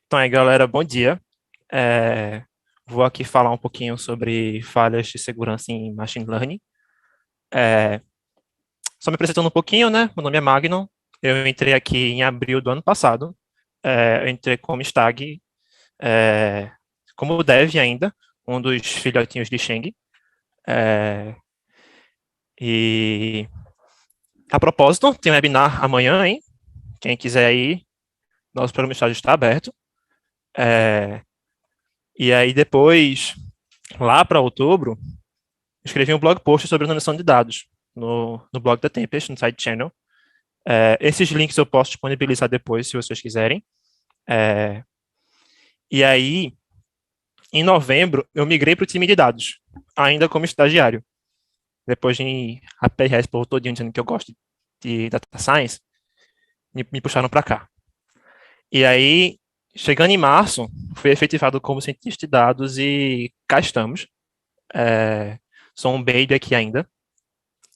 Então aí, galera, bom dia. É, Vou aqui falar um pouquinho sobre falhas de segurança em Machine Learning. É, Só me apresentando um pouquinho, né? Meu nome é Magnon. Eu entrei aqui em abril do ano passado. Eu entrei como Stag, é, como Dev ainda, um dos filhotinhos de Sheng. É, e a propósito, tem um webinar amanhã, hein? Quem quiser ir, nosso programa estágio está aberto. É, e aí depois, lá para outubro, escrevi um blog post sobre analisação de dados no blog da Tempest, no side channel. Esses links eu posso disponibilizar depois, se vocês quiserem. É, e aí, em novembro, eu migrei para o time de dados, ainda como estagiário. Depois de aperrear esse povo todinho dizendo que eu gosto de data science, me puxaram para cá. E aí, chegando em março, fui efetivado como cientista de dados e cá estamos. É, Sou um baby aqui ainda.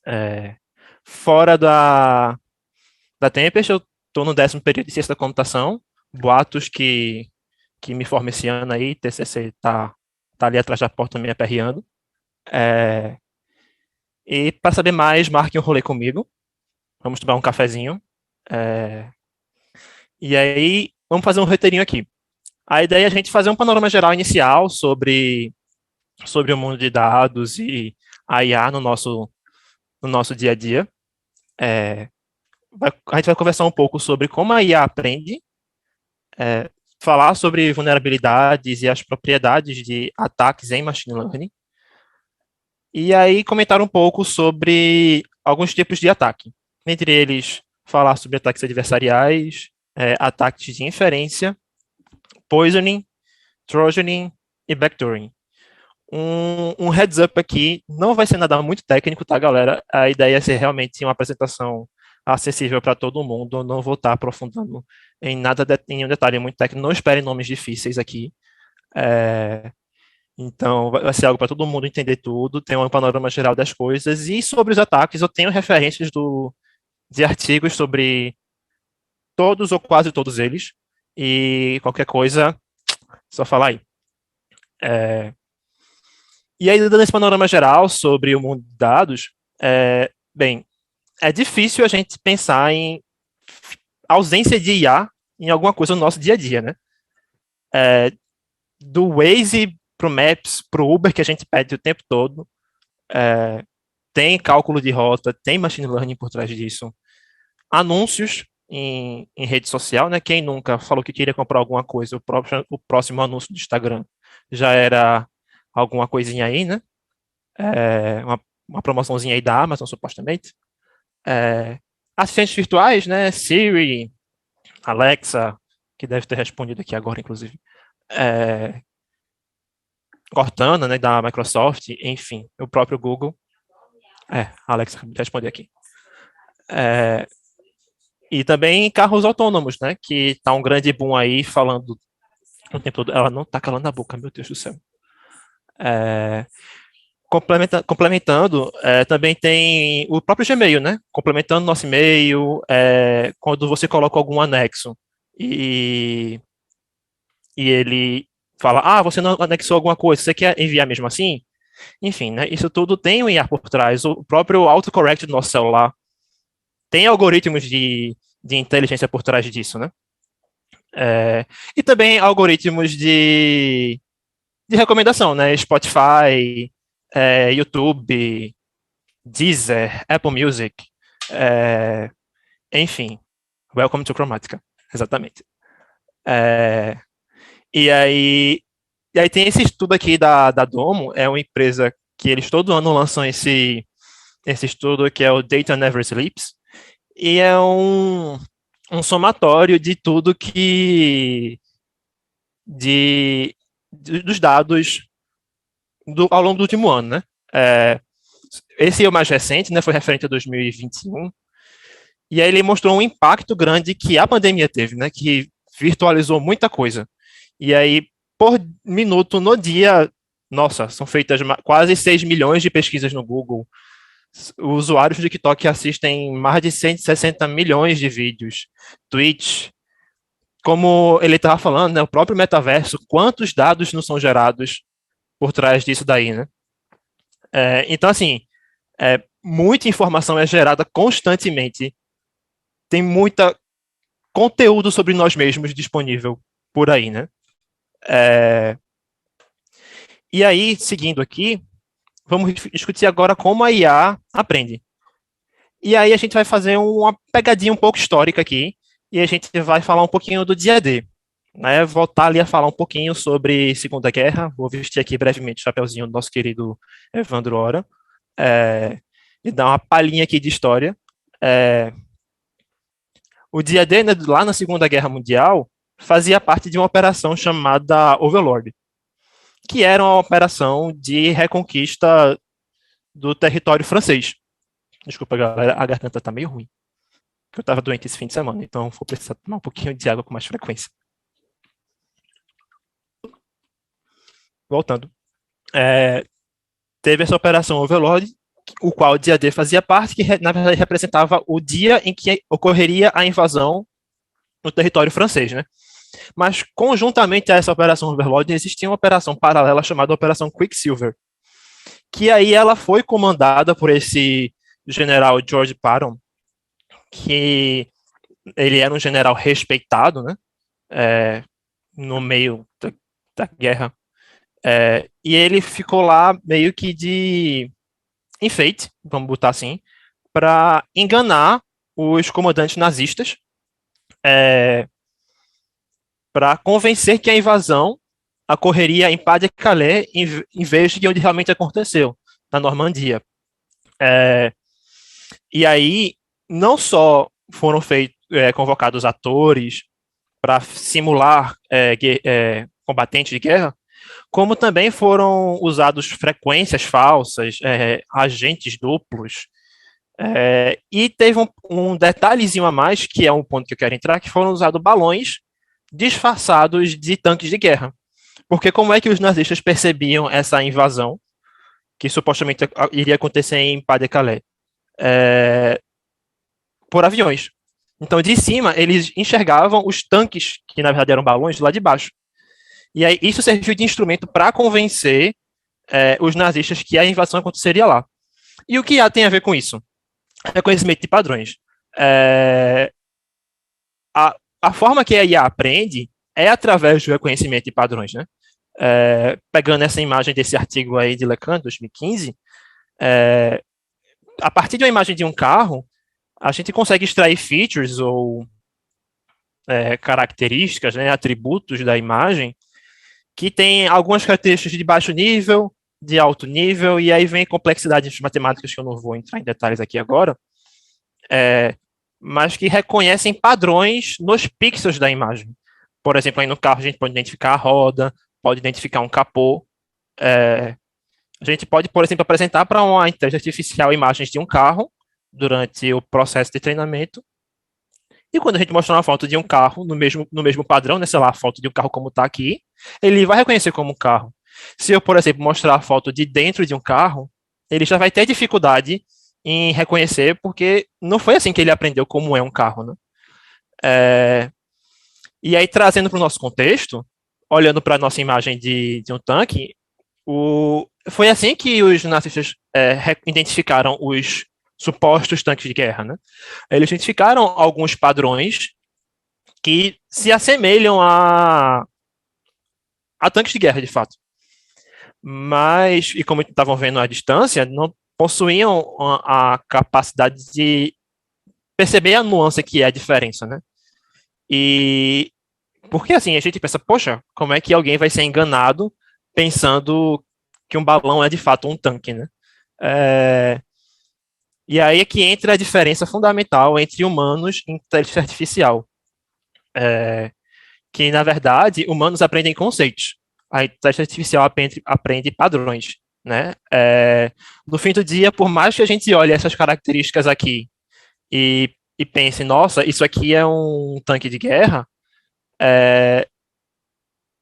É, Fora da Tempest, eu estou no 10º período de ciência da computação. Boatos que me forma esse ano aí, TCC tá ali atrás da porta me aperreando. É, e para saber mais, marque um rolê comigo. Vamos tomar um cafezinho. É, e aí, vamos fazer um roteirinho aqui. A ideia é a gente fazer um panorama geral inicial sobre o mundo de dados e a IA no nosso dia a dia. É, a gente vai conversar um pouco sobre como a IA aprende, é, falar sobre vulnerabilidades e as propriedades de ataques em machine learning, e aí comentar um pouco sobre alguns tipos de ataque. Entre eles, falar sobre ataques adversariais, ataques de inferência, poisoning, trojaning e backdooring. Um heads up aqui, não vai ser nada muito técnico, tá, galera? A ideia é ser realmente uma apresentação acessível para todo mundo. Não vou estar aprofundando em nada, em um detalhe muito técnico. Não esperem nomes difíceis aqui. É, então, vai ser algo para todo mundo entender tudo, ter um panorama geral das coisas. E sobre os ataques, eu tenho referências de artigos sobre todos ou quase todos eles. E qualquer coisa, só falar aí. É, e aí, dando esse panorama geral sobre o mundo de dados, bem, é difícil a gente pensar em ausência de IA em alguma coisa no nosso dia a dia, né? É, do Waze pro Maps, pro Uber que a gente pede o tempo todo, é, tem cálculo de rota, tem machine learning por trás disso. Anúncios em rede social, né? Quem nunca falou que queria comprar alguma coisa, o próximo anúncio do Instagram já era alguma coisinha aí, né? Uma promoçãozinha aí da Amazon, supostamente. É, Assistentes virtuais, né? Siri, Alexa, que deve ter respondido aqui agora, inclusive. É, Cortana, né? Da Microsoft, enfim, o próprio Google. Alexa, responder aqui. É, e também carros autônomos, né? Que tá um grande boom aí falando o tempo todo. Ela não tá calando a boca, meu Deus do céu. É, complementando, também tem o próprio Gmail, né? Complementando nosso e-mail, quando você coloca algum anexo e, e ele fala, você não anexou alguma coisa, você quer enviar mesmo assim? Enfim, né? Isso tudo tem um IA por trás. O próprio autocorrect do nosso celular tem algoritmos de inteligência por trás disso, né? E também algoritmos de recomendação, né? Spotify, YouTube, Deezer, Apple Music, é, enfim, Welcome to Chromatica, exatamente. É, e aí, e aí tem esse estudo aqui da Domo, é uma empresa que eles todo ano lançam esse estudo que é o Data Never Sleeps, e é um somatório de tudo dos dados ao longo do último ano, né? É, Esse é o mais recente, né? Foi referente a 2021. E aí ele mostrou um impacto grande que a pandemia teve, né? Que virtualizou muita coisa. E aí, por minuto no dia, nossa, são feitas quase 6 milhões de pesquisas no Google. Os usuários do TikTok assistem mais de 160 milhões de vídeos. Twitch, como ele estava falando, né, o próprio metaverso, quantos dados não são gerados por trás disso daí, né? Então, assim, muita informação é gerada constantemente, tem muita conteúdo sobre nós mesmos disponível por aí, né? E aí, seguindo aqui, vamos discutir agora como a IA aprende. E aí a gente vai fazer uma pegadinha um pouco histórica aqui, e a gente vai falar um pouquinho do dia D, né? Voltar ali a falar um pouquinho sobre Segunda Guerra. Vou vestir aqui brevemente o chapeuzinho do nosso querido Evandro Ora, e dar uma palhinha aqui de história. O dia D, né, lá na Segunda Guerra Mundial, fazia parte de uma operação chamada Overlord, que era uma operação de reconquista do território francês. Desculpa, galera, a garganta tá meio ruim. Eu tava doente esse fim de semana, então vou precisar tomar um pouquinho de água com mais frequência. Voltando. Teve essa operação Overlord, o qual o dia D fazia parte, que na verdade representava o dia em que ocorreria a invasão no território francês, né? Mas, conjuntamente a essa operação Overlord, existia uma operação paralela chamada Operação Quicksilver, que aí ela foi comandada por esse general George Patton, que ele era um general respeitado, né? No meio da guerra. E ele ficou lá meio que de enfeite, vamos botar assim, para enganar os comandantes nazistas, para convencer que a invasão ocorreria em Pas-de-Calais em vez de onde realmente aconteceu, na Normandia. E aí, não só foram convocados atores para simular combatentes de guerra, como também foram usados frequências falsas, agentes duplos. E teve um detalhezinho a mais, que é um ponto que eu quero entrar, que foram usados balões disfarçados de tanques de guerra. Porque como é que os nazistas percebiam essa invasão, que supostamente iria acontecer em Pas-de-Calais? Por aviões. Então, de cima, eles enxergavam os tanques, que na verdade eram balões, lá de baixo. E aí isso serviu de instrumento para convencer os nazistas que a invasão aconteceria lá. E o que tem a ver com isso? Reconhecimento de padrões. A forma que a IA aprende é através do reconhecimento de padrões, né? Pegando essa imagem desse artigo aí de Lecan, 2015, a partir de uma imagem de um carro, a gente consegue extrair features ou características, né, atributos da imagem, que tem algumas características de baixo nível, de alto nível, e aí vem complexidades matemáticas que eu não vou entrar em detalhes aqui agora, mas que reconhecem padrões nos pixels da imagem. Por exemplo, aí no carro a gente pode identificar a roda, pode identificar um capô. A gente pode, por exemplo, apresentar para uma inteligência artificial imagens de um carro durante o processo de treinamento. E quando a gente mostrar uma foto de um carro no mesmo padrão, né, sei lá, a foto de um carro como está aqui, ele vai reconhecer como um carro. Se eu, por exemplo, mostrar a foto de dentro de um carro, ele já vai ter dificuldade em reconhecer, porque não foi assim que ele aprendeu como é um carro, né? E aí, trazendo para o nosso contexto, olhando para a nossa imagem de um tanque, foi assim que os nazistas identificaram os supostos tanques de guerra, né? Eles identificaram alguns padrões que se assemelham a tanques de guerra, de fato. Mas, e como estavam vendo à distância, não possuíam a capacidade de perceber a nuance que é a diferença, né? E porque assim, a gente pensa, poxa, como é que alguém vai ser enganado pensando que um balão é de fato um tanque, né? E aí é que entra a diferença fundamental entre humanos e inteligência artificial. Que, na verdade, humanos aprendem conceitos. A inteligência artificial aprende padrões, né? No fim do dia, por mais que a gente olhe essas características aqui e pense, nossa, isso aqui é um tanque de guerra,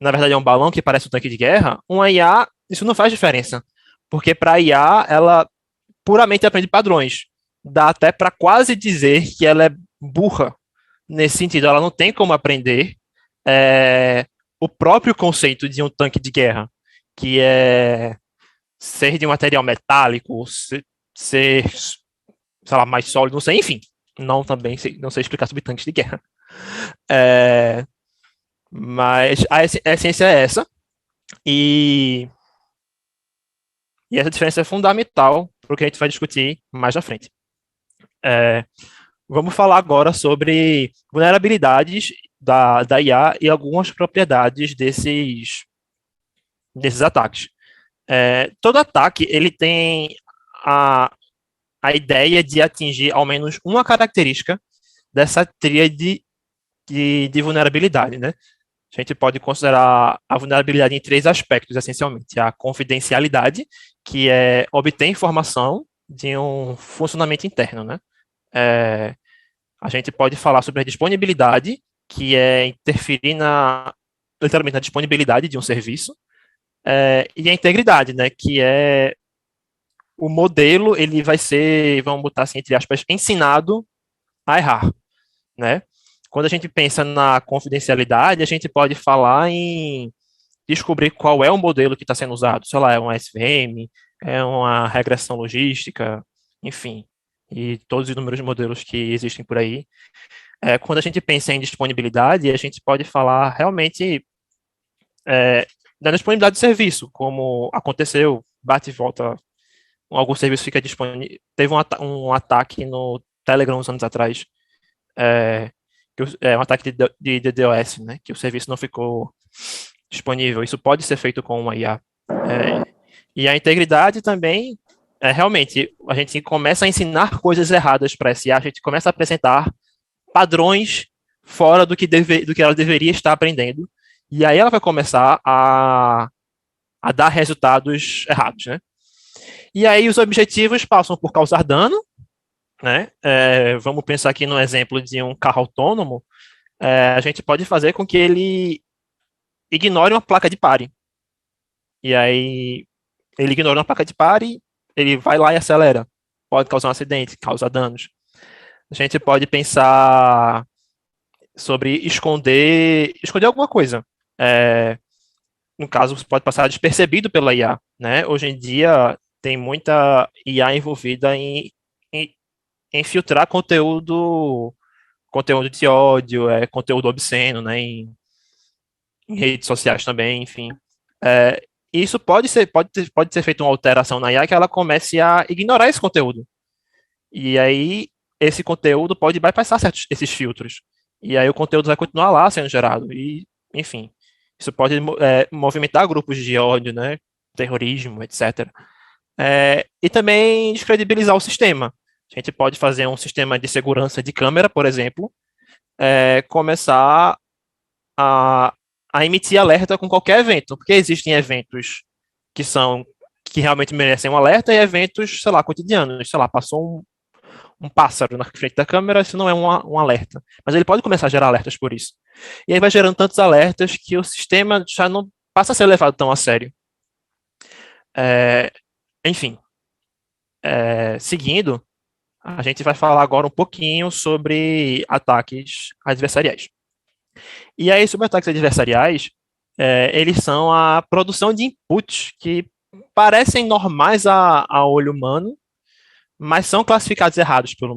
na verdade é um balão que parece um tanque de guerra, uma IA, isso não faz diferença. Porque para a IA, ela puramente aprende padrões. Dá até para quase dizer que ela é burra nesse sentido. Ela não tem como aprender, é, o próprio conceito de um tanque de guerra, que é ser de um material metálico, ser, sei lá, mais sólido, não sei, enfim. Não também sei, não sei explicar sobre tanques de guerra. É, mas a essência é essa, e, e essa diferença é fundamental para o que a gente vai discutir mais à frente. É, vamos falar agora sobre vulnerabilidades da IA e algumas propriedades desses ataques. Todo ataque ele tem a, a ideia de atingir ao menos uma característica dessa tríade de vulnerabilidade, né? A gente pode considerar a vulnerabilidade em três aspectos, essencialmente. A confidencialidade, que é obter informação de um funcionamento interno, né? É, a gente pode falar sobre a disponibilidade, que é interferir literalmente na disponibilidade de um serviço, e a integridade, né? Que é o modelo, ele vai ser, vamos botar assim, entre aspas, ensinado a errar, né? Quando a gente pensa na confidencialidade, a gente pode falar em descobrir qual é o modelo que está sendo usado. Sei lá, é um SVM, é uma regressão logística, enfim, e todos os inúmeros modelos que existem por aí. Quando a gente pensa em disponibilidade, a gente pode falar realmente da disponibilidade de serviço, como aconteceu, bate e volta, algum serviço fica disponível. Teve um ataque no Telegram uns anos atrás, é, um ataque de DDoS, né, que o serviço não ficou disponível. Isso pode ser feito com uma IA. E a integridade também, realmente, a gente começa a ensinar coisas erradas para essa IA, a gente começa a apresentar padrões fora do que ela deveria estar aprendendo, e aí ela vai começar a dar resultados errados, né? E aí os objetivos passam por causar dano, né? Vamos pensar aqui no exemplo de um carro autônomo, a gente pode fazer com que ele ignore uma placa de pare. E aí ele ignora uma placa de pare, ele vai lá e acelera. Pode causar um acidente, causar danos. A gente pode pensar sobre esconder alguma coisa. É, no caso, pode passar despercebido pela IA, né? Hoje em dia tem muita IA envolvida em, em filtrar conteúdo de ódio, conteúdo obsceno, né? Em redes sociais também, enfim. Isso pode ser feito uma alteração na IA que ela comece a ignorar esse conteúdo. E aí, esse conteúdo pode bypassar esses filtros. E aí, o conteúdo vai continuar lá sendo gerado. E, enfim, isso pode movimentar grupos de ódio, né? Terrorismo, etc. E também descredibilizar o sistema. A gente pode fazer um sistema de segurança de câmera, por exemplo, começar a, a emitir alerta com qualquer evento, porque existem eventos que são que realmente merecem um alerta e eventos, sei lá, cotidianos. Sei lá, passou um pássaro na frente da câmera, isso não é um alerta. Mas ele pode começar a gerar alertas por isso. E aí vai gerando tantos alertas que o sistema já não passa a ser levado tão a sério. Enfim, seguindo, a gente vai falar agora um pouquinho sobre ataques adversariais. E aí, sobre ataques adversariais, eles são a produção de inputs que parecem normais a olho humano, mas são classificados errado pelo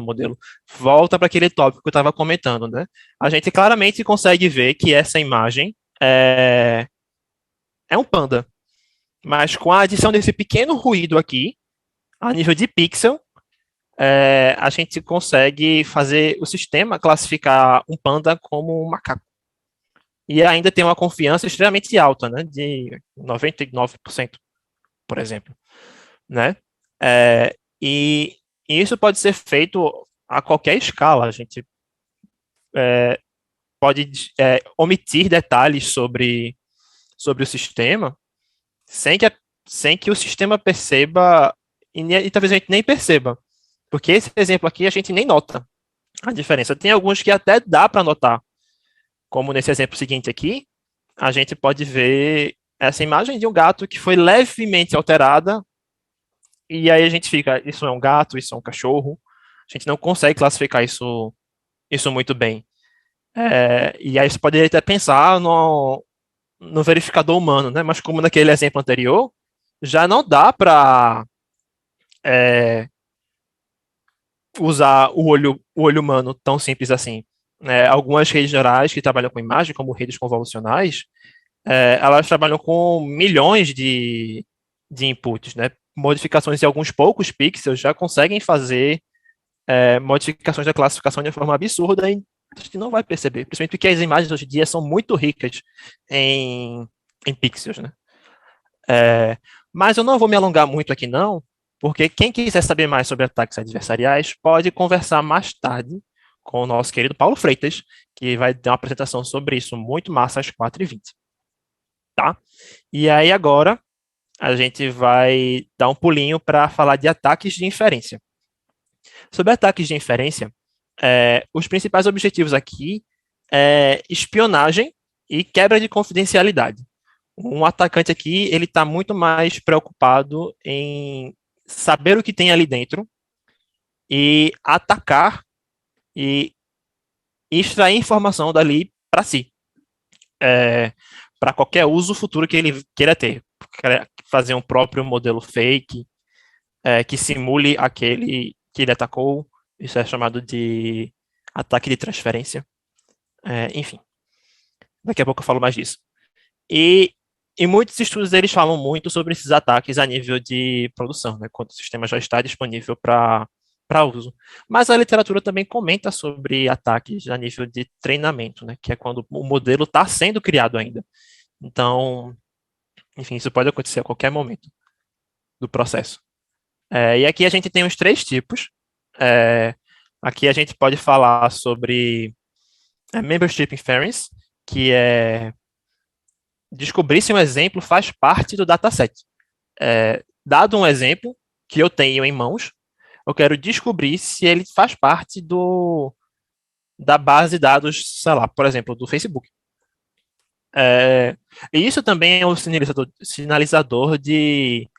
modelo. Volta para aquele tópico que eu estava comentando, né? A gente claramente consegue ver que essa imagem é um panda, mas com a adição desse pequeno ruído aqui, a nível de pixel, a gente consegue fazer o sistema classificar um panda como um macaco. E ainda tem uma confiança extremamente alta, né? De 99%, por exemplo, né? É, e isso pode ser feito a qualquer escala. A gente pode omitir detalhes sobre o sistema sem que, sem que o sistema perceba e talvez a gente nem perceba. Porque esse exemplo aqui a gente nem nota a diferença. Tem alguns que até dá para notar, como nesse exemplo seguinte aqui, a gente pode ver essa imagem de um gato que foi levemente alterada, e aí a gente fica, isso é um gato, isso é um cachorro. A gente não consegue classificar isso muito bem. E aí você poderia até pensar no verificador humano, né? Mas como naquele exemplo anterior, já não dá para usar o olho humano tão simples assim. Algumas redes neurais que trabalham com imagem, como redes convolucionais, elas trabalham com milhões de inputs, né? Modificações em alguns poucos pixels já conseguem fazer modificações da classificação de uma forma absurda e a gente não vai perceber, principalmente porque as imagens hoje em dia são muito ricas em, em pixels, né? É, mas eu não vou me alongar muito aqui não, porque quem quiser saber mais sobre ataques adversariais pode conversar mais tarde com o nosso querido Paulo Freitas, que vai ter uma apresentação sobre isso muito massa às 4h20, tá? E aí agora a gente vai dar um pulinho para falar de ataques de inferência. Sobre ataques de inferência, os principais objetivos aqui é espionagem e quebra de confidencialidade. Um atacante aqui, ele está muito mais preocupado em saber o que tem ali dentro e atacar e extrair informação dali para si, para qualquer uso futuro que ele queira ter. Fazer um próprio modelo fake que simule aquele que ele atacou. Isso é chamado de ataque de transferência. Enfim, daqui a pouco eu falo mais disso. E em muitos estudos eles falam muito sobre esses ataques a nível de produção, né, quando o sistema já está disponível para uso. Mas a literatura também comenta sobre ataques a nível de treinamento, né, que é quando o modelo está sendo criado ainda. Então, enfim, isso pode acontecer a qualquer momento do processo. E aqui a gente tem os três tipos. É, aqui a gente pode falar sobre membership inference, que é descobrir se um exemplo faz parte do dataset. Dado um exemplo que eu tenho em mãos, eu quero descobrir se ele faz parte da base de dados, sei lá, por exemplo, do Facebook. E isso também é um sinalizador de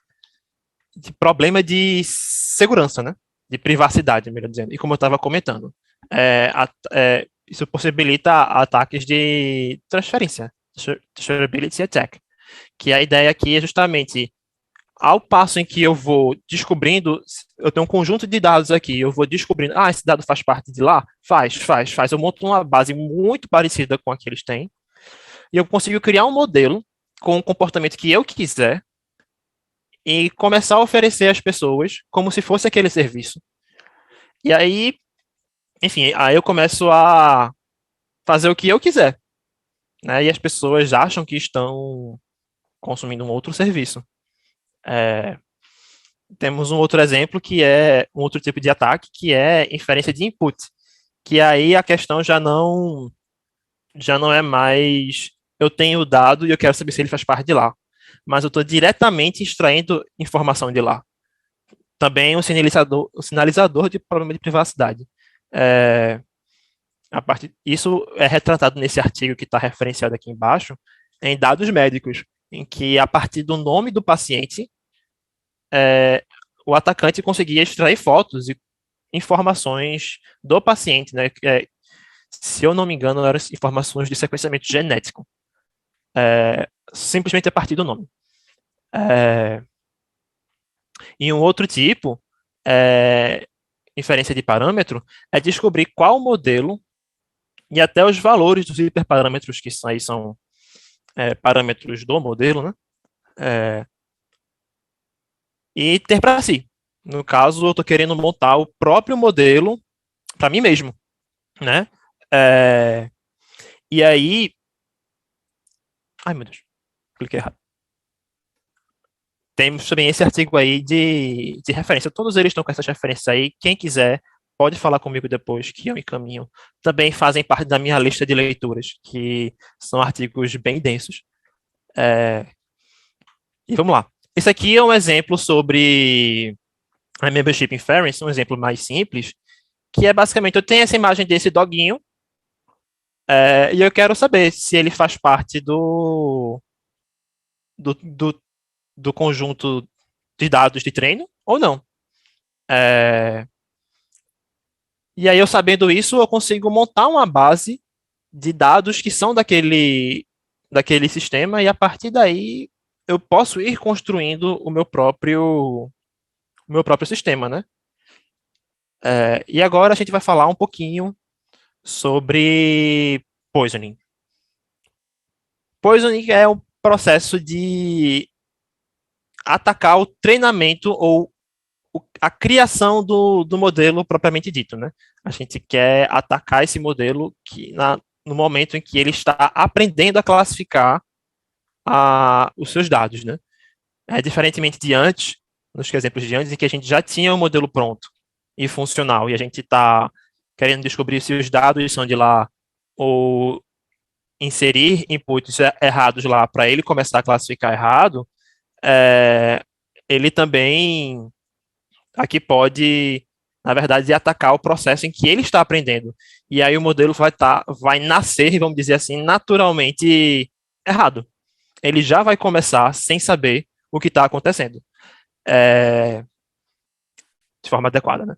problema de segurança, né? De privacidade, melhor dizendo. E como eu estava comentando, isso possibilita ataques de transferência, transferability attack, que a ideia aqui é justamente ao passo em que eu vou descobrindo, eu tenho um conjunto de dados aqui, eu vou descobrindo, esse dado faz parte de lá? Faz. Eu monto uma base muito parecida com a que eles têm, e eu consigo criar um modelo com o comportamento que eu quiser e começar a oferecer às pessoas como se fosse aquele serviço. E aí, enfim, aí eu começo a fazer o que eu quiser, né? E as pessoas acham que estão consumindo um outro serviço. Temos um outro exemplo que é um outro tipo de ataque, que é inferência de input, que aí a questão já não é mais eu tenho o dado e eu quero saber se ele faz parte de lá, mas eu estou diretamente extraindo informação de lá. Também um sinalizador de problema de privacidade. É, isso é retratado nesse artigo que está referenciado aqui embaixo, em dados médicos, em que a partir do nome do paciente, o atacante conseguia extrair fotos e informações do paciente, né? Se eu não me engano, eram informações de sequenciamento genético, simplesmente a partir do nome. E um outro tipo, inferência de parâmetro, é descobrir qual modelo e até os valores dos hiperparâmetros, que aí são parâmetros do modelo, né? E ter para si. No caso, eu estou querendo montar o próprio modelo para mim mesmo, né? E aí, ai meu Deus, cliquei errado. Temos também esse artigo aí de referência. Todos eles estão com essas referências aí. Quem quiser pode falar comigo depois, que eu encaminho. Também fazem parte da minha lista de leituras, que são artigos bem densos. E vamos lá. Esse aqui é um exemplo sobre a Membership Inference, um exemplo mais simples, que é basicamente, eu tenho essa imagem desse doguinho, e eu quero saber se ele faz parte do, do, do conjunto de dados de treino ou não. E aí, eu sabendo isso, eu consigo montar uma base de dados que são daquele sistema, e a partir daí eu posso ir construindo o meu próprio sistema, né? E agora a gente vai falar um pouquinho sobre poisoning. Poisoning é um processo de atacar o treinamento ou a criação do modelo propriamente dito, né? A gente quer atacar esse modelo no momento em que ele está aprendendo a classificar os seus dados, né? Diferentemente de antes, nos exemplos de antes, em que a gente já tinha o modelo pronto e funcional, e a gente está querendo descobrir se os dados são de lá, ou inserir inputs errados lá para ele começar a classificar errado, ele também aqui pode, na verdade, atacar o processo em que ele está aprendendo. E aí o modelo vai nascer, vamos dizer assim, naturalmente errado. Ele já vai começar sem saber o que está acontecendo, de forma adequada, né?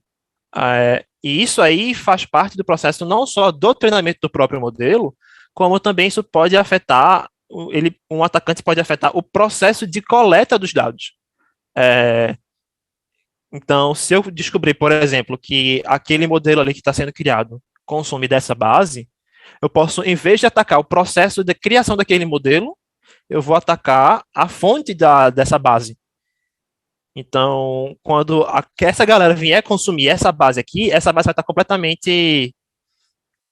E isso aí faz parte do processo não só do treinamento do próprio modelo, como também isso pode afetar, um atacante pode afetar o processo de coleta dos dados. Então, se eu descobrir, por exemplo, que aquele modelo ali que está sendo criado consome dessa base, eu posso, em vez de atacar o processo de criação daquele modelo, eu vou atacar a fonte dessa base. Então, quando essa galera vier consumir essa base aqui, essa base vai estar completamente,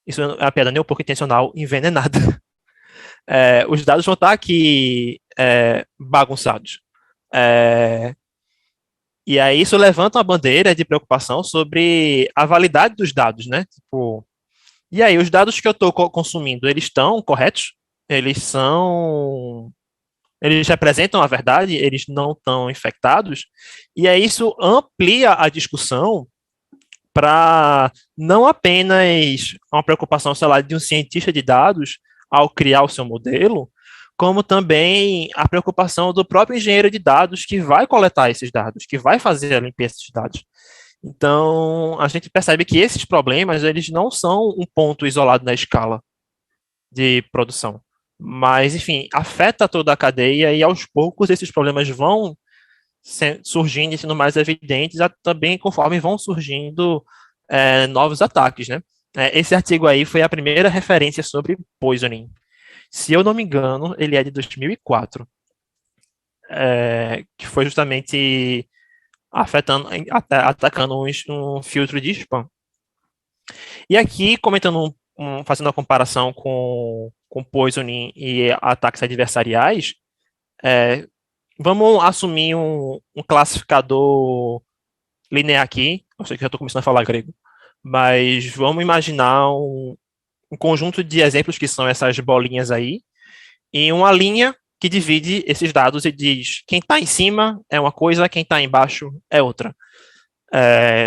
isso é uma piada nem um pouco intencional, envenenada. Os dados vão estar aqui bagunçados. E aí isso levanta uma bandeira de preocupação sobre a validade dos dados, né? Tipo, e aí, os dados que eu estou consumindo, eles estão corretos? Eles representam a verdade? Eles não estão infectados? E aí isso amplia a discussão para não apenas uma preocupação, sei lá, de um cientista de dados ao criar o seu modelo, como também a preocupação do próprio engenheiro de dados que vai coletar esses dados, que vai fazer a limpeza desses dados. Então, a gente percebe que esses problemas, eles não são um ponto isolado na escala de produção. Mas, enfim, afeta toda a cadeia, e aos poucos esses problemas vão surgindo e sendo mais evidentes, também conforme vão surgindo novos ataques, né? Esse artigo aí foi a primeira referência sobre poisoning. Se eu não me engano, ele é de 2004, que foi justamente atacando um filtro de spam. E aqui, fazendo uma comparação com poisoning e ataques adversariais, vamos assumir um classificador linear aqui. Eu sei que já estou começando a falar grego, mas vamos imaginar um conjunto de exemplos que são essas bolinhas aí, e uma linha que divide esses dados e diz quem está em cima é uma coisa, quem está embaixo é outra.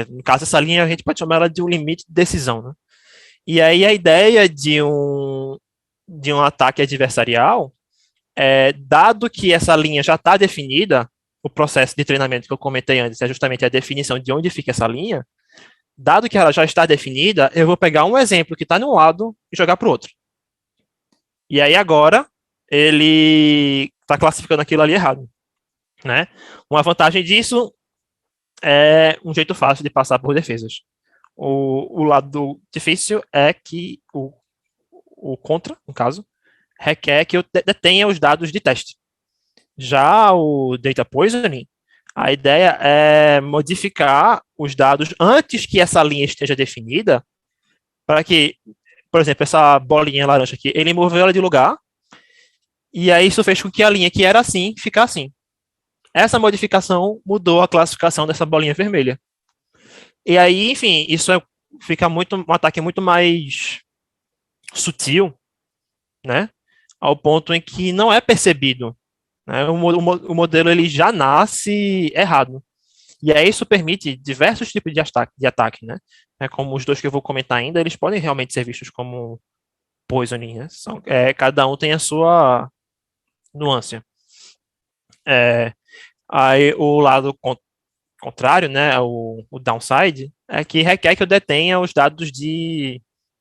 No caso, essa linha a gente pode chamar ela de um limite de decisão, né? E aí a ideia de um ataque adversarial dado que essa linha já está definida, o processo de treinamento que eu comentei antes é justamente a definição de onde fica essa linha. Dado que ela já está definida, eu vou pegar um exemplo que está de um lado e jogar para o outro. E aí agora ele está classificando aquilo ali errado, né? Uma vantagem disso é um jeito fácil de passar por defesas. O lado difícil é que o contra, no caso, requer que eu detenha os dados de teste. Já o data poisoning, a ideia é modificar os dados antes que essa linha esteja definida, para que, por exemplo, essa bolinha laranja aqui, ele moveu ela de lugar, e aí isso fez com que a linha que era assim, ficasse assim. Essa modificação mudou a classificação dessa bolinha vermelha. E aí, enfim, isso fica um ataque muito mais sutil, né? Ao ponto em que não é percebido, né? O modelo ele já nasce errado. E aí isso permite diversos tipos de ataque, né? Como os dois que eu vou comentar ainda, eles podem realmente ser vistos como poisoning, né? Cada um tem a sua nuance. Aí o lado contrário, né, o downside, é que requer que eu detenha os dados de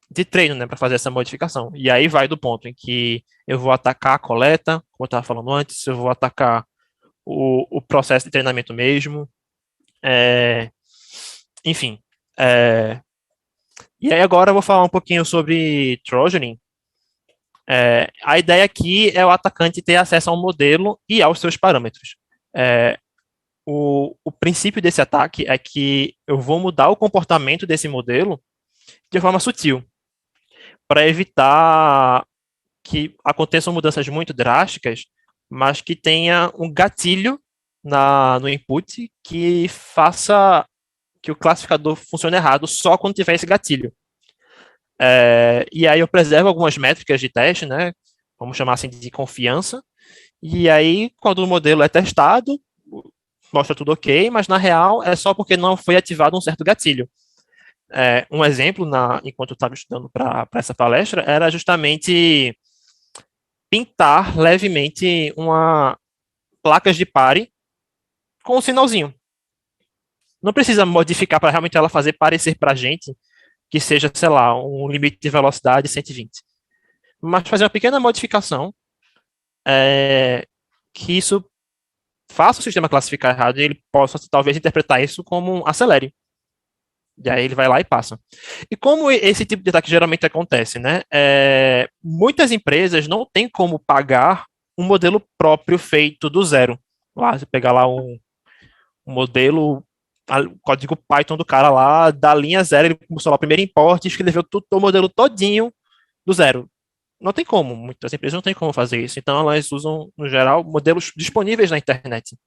de treino, né, para fazer essa modificação. E aí vai do ponto em que eu vou atacar a coleta, como eu estava falando antes, eu vou atacar o processo de treinamento mesmo, é, enfim. É, e aí agora eu vou falar um pouquinho sobre Trojaning. A ideia aqui é o atacante ter acesso ao modelo e aos seus parâmetros. É, o princípio desse ataque é que eu vou mudar o comportamento desse modelo de forma sutil, para evitar que aconteçam mudanças muito drásticas, mas que tenha um gatilho no input que faça que o classificador funcione errado só quando tiver esse gatilho. E aí eu preservo algumas métricas de teste, né? Vamos chamar assim de confiança. E aí, quando o modelo é testado, mostra tudo ok, mas na real é só porque não foi ativado um certo gatilho. Um exemplo, enquanto eu estava estudando para essa palestra, era justamente pintar levemente placas de pare com um sinalzinho. Não precisa modificar para realmente ela fazer parecer para a gente que seja, sei lá, um limite de velocidade 120. Mas fazer uma pequena modificação que isso faça o sistema classificar errado e ele possa talvez interpretar isso como um acelere. E aí ele vai lá e passa. E como esse tipo de ataque geralmente acontece, né? Muitas empresas não têm como pagar um modelo próprio feito do zero. Lá, você pegar lá um modelo, o código Python do cara lá, da linha zero, ele começou lá o primeiro import e escreveu tudo, o modelo todinho do zero. Não tem como, muitas empresas não têm como fazer isso. Então elas usam, no geral, modelos disponíveis na internet.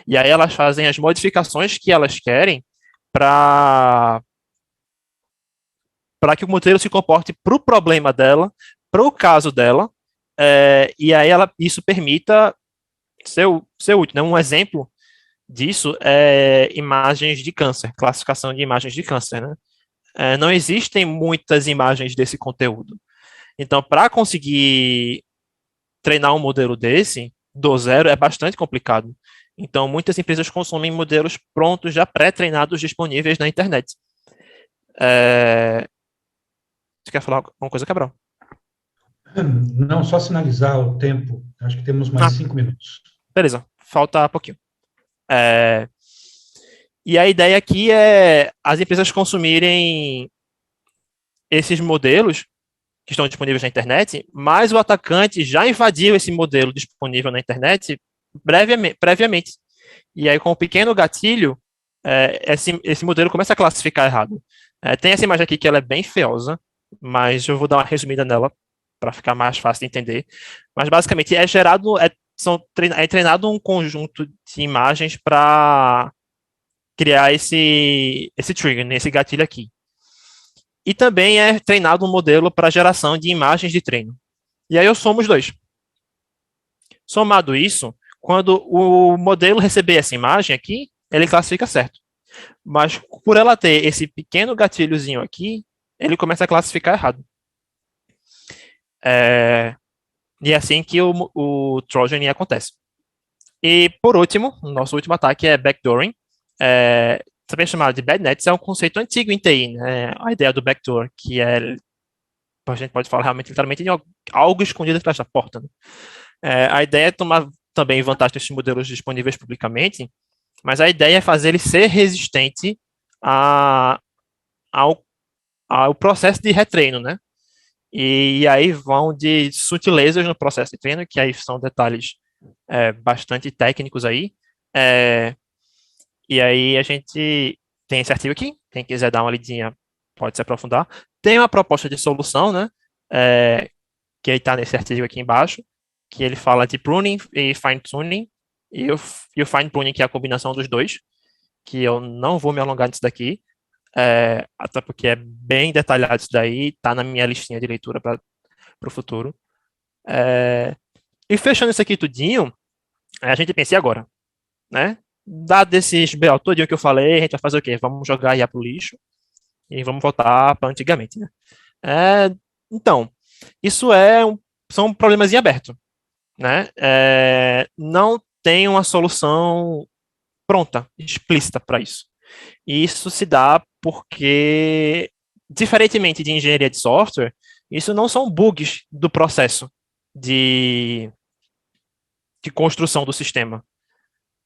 E aí elas fazem as modificações que elas querem para que o modelo se comporte para o problema dela, para o caso dela, e aí isso permita ser útil. Né? Um exemplo disso é imagens de câncer, classificação de imagens de câncer. Né? Não existem muitas imagens desse conteúdo. Então, para conseguir treinar um modelo desse, do zero, é bastante complicado. Então, muitas empresas consomem modelos prontos, já pré-treinados, disponíveis na internet. Você quer falar alguma coisa, Cabral? Não, só sinalizar o tempo. Acho que temos mais Ah, 5 minutos. beleza. Falta pouquinho. É, e a ideia aqui é as empresas consumirem esses modelos que estão disponíveis na internet, mas o atacante já invadiu esse modelo disponível na internet previamente. E aí, com um pequeno gatilho, esse modelo começa a classificar errado. Tem essa imagem aqui que ela é bem feiosa, mas eu vou dar uma resumida nela para ficar mais fácil de entender. Mas basicamente é treinado um conjunto de imagens para criar esse trigger, esse gatilho aqui. E também é treinado um modelo para geração de imagens de treino. E aí eu somo os dois. Somado isso, quando o modelo receber essa imagem aqui, ele classifica certo. Mas por ela ter esse pequeno gatilhozinho aqui, ele começa a classificar errado. E é assim que o Trojan acontece. E por último, o nosso último ataque é backdooring. Também chamado de badnets, é um conceito antigo em TI, né? A ideia do backdoor, que a gente pode falar realmente literalmente de algo escondido atrás da porta. Né? A ideia é tomar também vantagem desses modelos disponíveis publicamente, mas a ideia é fazer ele ser resistente ao, ao processo de retreino, né? E aí vão de sutilezas no processo de treino, que aí são detalhes bastante técnicos aí. E aí a gente tem esse artigo aqui, quem quiser dar uma lidinha pode se aprofundar. Tem uma proposta de solução, né? Que está nesse artigo aqui embaixo, que ele fala de pruning e fine-tuning, e o fine-tuning que é a combinação dos dois, que eu não vou me alongar nisso daqui, até porque é bem detalhado isso daí, está na minha listinha de leitura para o futuro. E fechando isso aqui tudinho, a gente pensa, e agora? Né? Dado esses BO todinho que eu falei, a gente vai fazer o quê? Vamos jogar a IA pro lixo e vamos voltar para antigamente, né? Então, isso são problemas em aberto, né? Não tem uma solução pronta, explícita para isso. E isso se dá porque diferentemente de engenharia de software, isso não são bugs do processo de, de construção do sistema.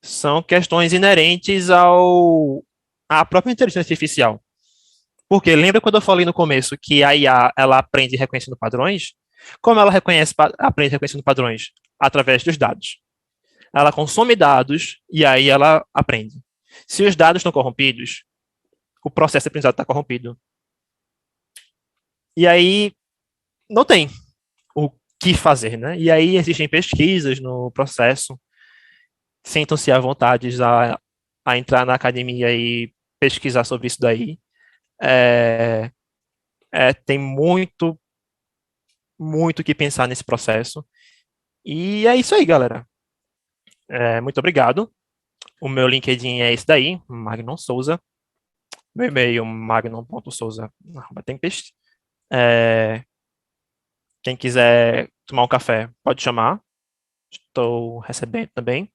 São questões inerentes à própria inteligência artificial. Porque lembra quando eu falei no começo que a IA ela aprende reconhecendo padrões? Como ela aprende reconhecendo padrões? Através dos dados. Ela consome dados e aí ela aprende. Se os dados estão corrompidos, o processo de aprendizado está corrompido. E aí não tem o que fazer, né? E aí existem pesquisas no processo, sentam-se à vontade a entrar na academia e pesquisar sobre isso daí. Tem muito, muito que pensar nesse processo. E é isso aí, galera. Muito obrigado. O meu LinkedIn é esse daí, Magnon Souza. Meu e-mail, magnon.souza@tempest. É, quem quiser tomar um café, pode chamar. Estou recebendo também.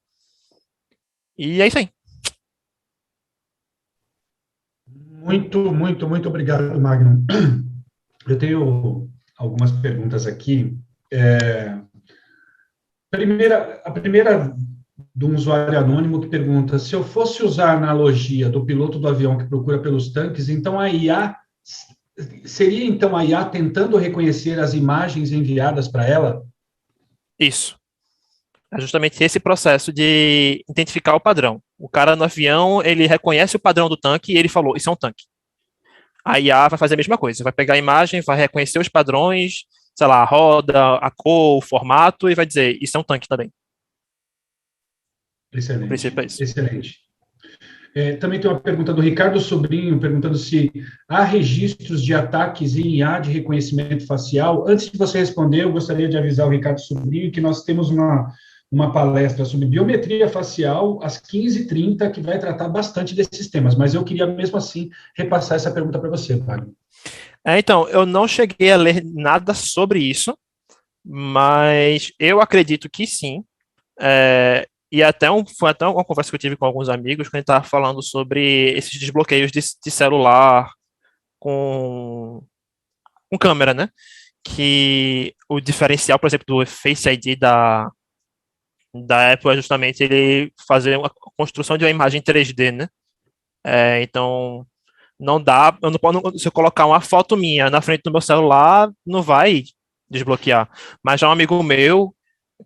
E é isso aí. Muito, muito, muito obrigado, Magno. Eu tenho algumas perguntas aqui. A primeira de um usuário anônimo que pergunta: se eu fosse usar a analogia do piloto do avião que procura pelos tanques, então a IA seria então a IA tentando reconhecer as imagens enviadas para ela? Isso. É justamente esse processo de identificar o padrão. O cara no avião, ele reconhece o padrão do tanque e ele falou, isso é um tanque. A IA vai fazer a mesma coisa, vai pegar a imagem, vai reconhecer os padrões, sei lá, a roda, a cor, o formato, e vai dizer, isso é um tanque também. O princípio Excelente, é isso. excelente. Também tem uma pergunta do Ricardo Sobrinho, perguntando se há registros de ataques em IA de reconhecimento facial. Antes de você responder, eu gostaria de avisar o Ricardo Sobrinho que nós temos uma palestra sobre biometria facial às 15h30, que vai tratar bastante desses temas, mas eu queria mesmo assim repassar essa pergunta para você, Wagner. Então, eu não cheguei a ler nada sobre isso, mas eu acredito que sim. E foi até uma conversa que eu tive com alguns amigos, quando a gente estava falando sobre esses desbloqueios de celular com câmera, né? Que o diferencial, por exemplo, do Face ID da Apple é justamente ele fazer a construção de uma imagem 3D, né? Então, não dá, eu não posso, se eu colocar uma foto minha na frente do meu celular, não vai desbloquear. Mas já um amigo meu,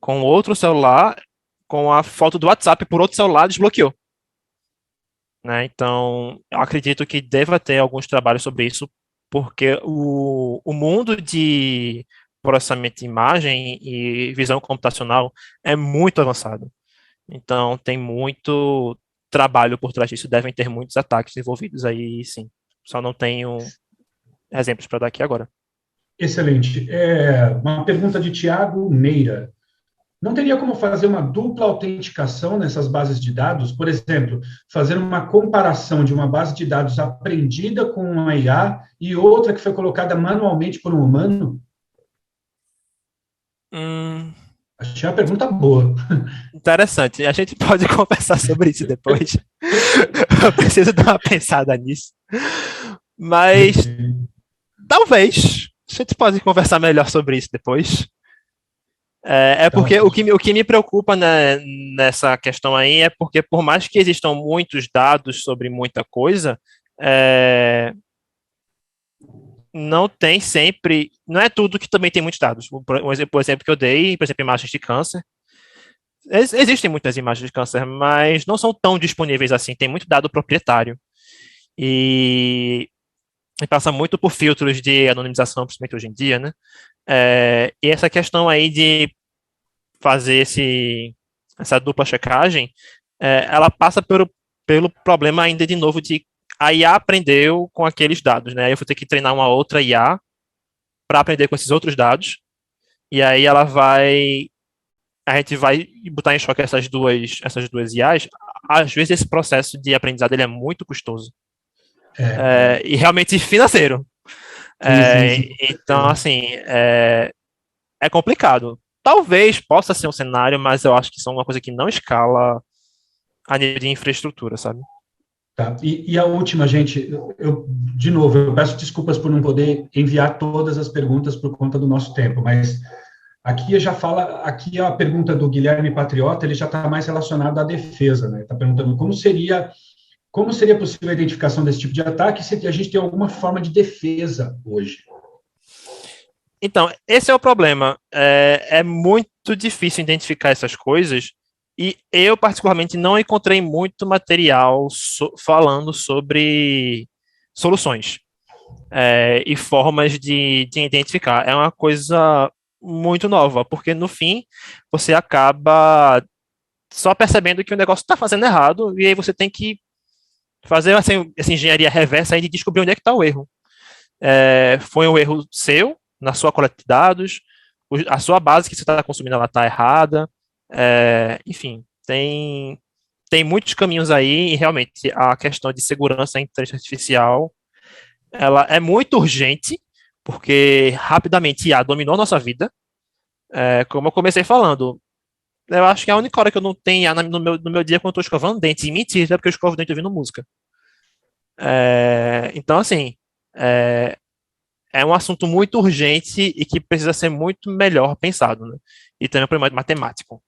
com outro celular, com a foto do WhatsApp por outro celular, desbloqueou. Né? Então, eu acredito que deva ter alguns trabalhos sobre isso, porque o mundo de processamento de imagem e visão computacional é muito avançado. Então, tem muito trabalho por trás disso, devem ter muitos ataques envolvidos aí, sim. Só não tenho exemplos para dar aqui agora. Excelente. Uma pergunta de Tiago Meira. Não teria como fazer uma dupla autenticação nessas bases de dados? Por exemplo, fazer uma comparação de uma base de dados aprendida com uma IA e outra que foi colocada manualmente por um humano? Achei uma pergunta boa. Interessante. A gente pode conversar sobre isso depois. Eu preciso dar uma pensada nisso. Mas talvez a gente pode conversar melhor sobre isso depois. Porque o que me preocupa, né, nessa questão aí é porque, por mais que existam muitos dados sobre muita coisa, não tem sempre. Não é tudo que também tem muitos dados. O exemplo que eu dei, por exemplo, imagens de câncer. Existem muitas imagens de câncer, mas não são tão disponíveis assim. Tem muito dado proprietário. E passa muito por filtros de anonimização, principalmente hoje em dia, né? E essa questão aí de fazer essa dupla checagem, ela passa pelo problema ainda de novo de a IA aprendeu com aqueles dados, né? Eu vou ter que treinar uma outra IA para aprender com esses outros dados, e aí a gente vai botar em choque essas duas IAs. Às vezes esse processo de aprendizado ele é muito custoso. E realmente financeiro. Sim. Então, assim, é complicado. Talvez possa ser um cenário, mas eu acho que isso é uma coisa que não escala a nível de infraestrutura, sabe? Tá. E a última, gente, de novo, eu peço desculpas por não poder enviar todas as perguntas por conta do nosso tempo, mas aqui já fala, aqui a pergunta do Guilherme Patriota, ele já está mais relacionado à defesa, né? Está perguntando como seria possível a identificação desse tipo de ataque se a gente tem alguma forma de defesa hoje? Então, esse é o problema. É muito difícil identificar essas coisas e eu, particularmente, não encontrei muito material falando sobre soluções e formas de identificar. É uma coisa muito nova, porque no fim você acaba só percebendo que o negócio está fazendo errado e aí você tem que fazer assim, essa engenharia reversa aí de descobrir onde é que está o erro. Foi um erro seu, na sua coleta de dados, a sua base que você está consumindo ela está errada, enfim, tem muitos caminhos aí e realmente a questão de segurança em inteligência artificial, ela é muito urgente, porque rapidamente IA dominou a nossa vida, como eu comecei falando, eu acho que a única hora que eu não tenho IA no meu dia é quando eu estou escovando dentes, e mentira, é porque eu escovo dente ouvindo música. Então, assim, é, é um assunto muito urgente e que precisa ser muito melhor pensado, né? E também um problema matemático.